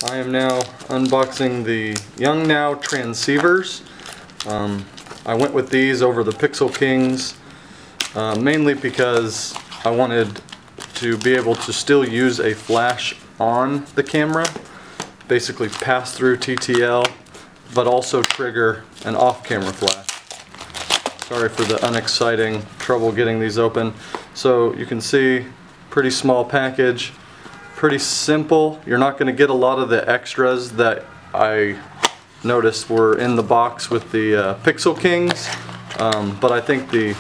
I am now unboxing the Yongnuo transceivers. I went with these over the Pixel Kings mainly because I wanted to be able to still use a flash on the camera, basically pass through TTL, but also trigger an off-camera flash. Sorry for the unexciting trouble getting these open. So you can see, pretty small package, pretty simple. You're not going to get a lot of the extras that I noticed were in the box with the Pixel Kings, but I think the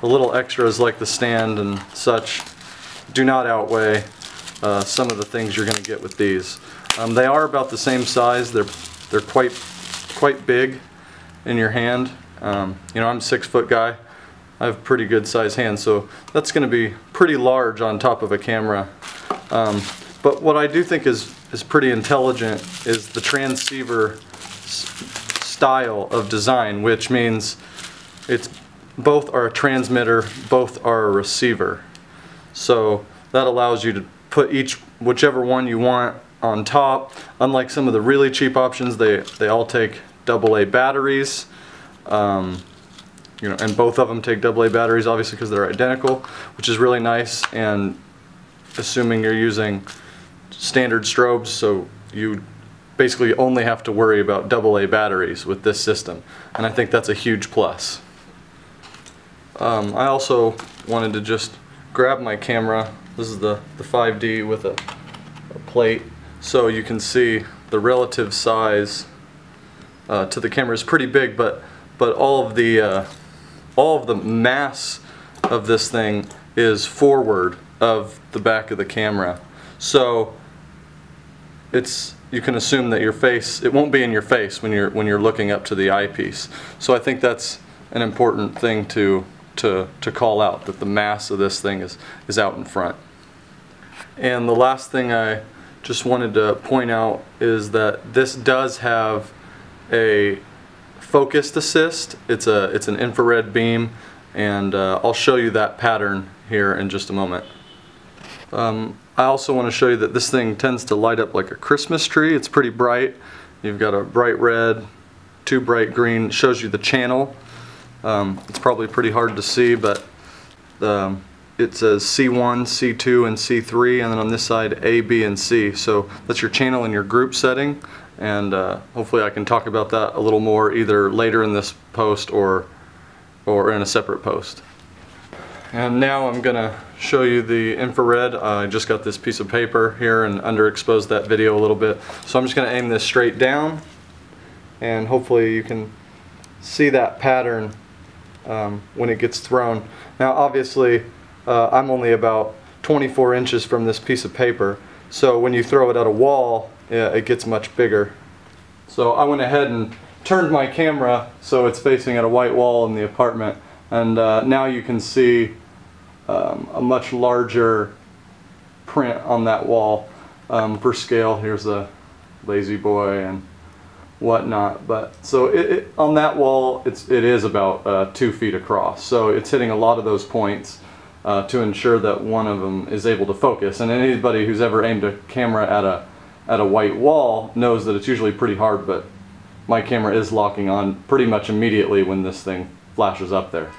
little extras like the stand and such do not outweigh some of the things you're going to get with these. They are about the same size. They're quite big in your hand. You know, I'm a 6-foot guy. I have pretty good sized hands, so that's going to be pretty large on top of a camera. But what I do think is pretty intelligent is the transceiver style of design, which means it's both are a transmitter, both are a receiver. So that allows you to put whichever one you want on top. Unlike some of the really cheap options, they all take AA batteries. You know, and both of them take AA batteries, obviously, because they're identical, which is really nice. And assuming you're using standard strobes, so you basically only have to worry about AA batteries with this system, and I think that's a huge plus. I also wanted to just grab my camera. This is the 5D with a plate, so you can see the relative size to the camera is pretty big, but all of the mass of this thing is forward of the back of the camera. So you can assume that it won't be in your face when you're looking up to the eyepiece. So I think that's an important thing to call out, that the mass of this thing is out in front. And the last thing I just wanted to point out is that this does have a focused assist. It's an infrared beam, and I'll show you that pattern here in just a moment. I also want to show you that this thing tends to light up like a Christmas tree. It's pretty bright. You've got a bright red, 2 bright green. It shows you the channel. It's probably pretty hard to see, but it says C1, C2, and C3, and then on this side A, B, and C. So that's your channel and your group setting, and hopefully I can talk about that a little more either later in this post or in a separate post. And now I'm going to show you the infrared. I just got this piece of paper here and underexposed that video a little bit. So I'm just going to aim this straight down, and hopefully you can see that pattern when it gets thrown. Now obviously I'm only about 24 inches from this piece of paper, so when you throw it at a wall, it gets much bigger. So I went ahead and turned my camera so it's facing at a white wall in the apartment, and now you can see a much larger print on that wall. For scale, here's a lazy boy and whatnot, but so on that wall it is about 2 feet across, so it's hitting a lot of those points to ensure that one of them is able to focus. And anybody who's ever aimed a camera at a white wall knows that it's usually pretty hard, but my camera is locking on pretty much immediately when this thing flashes up there.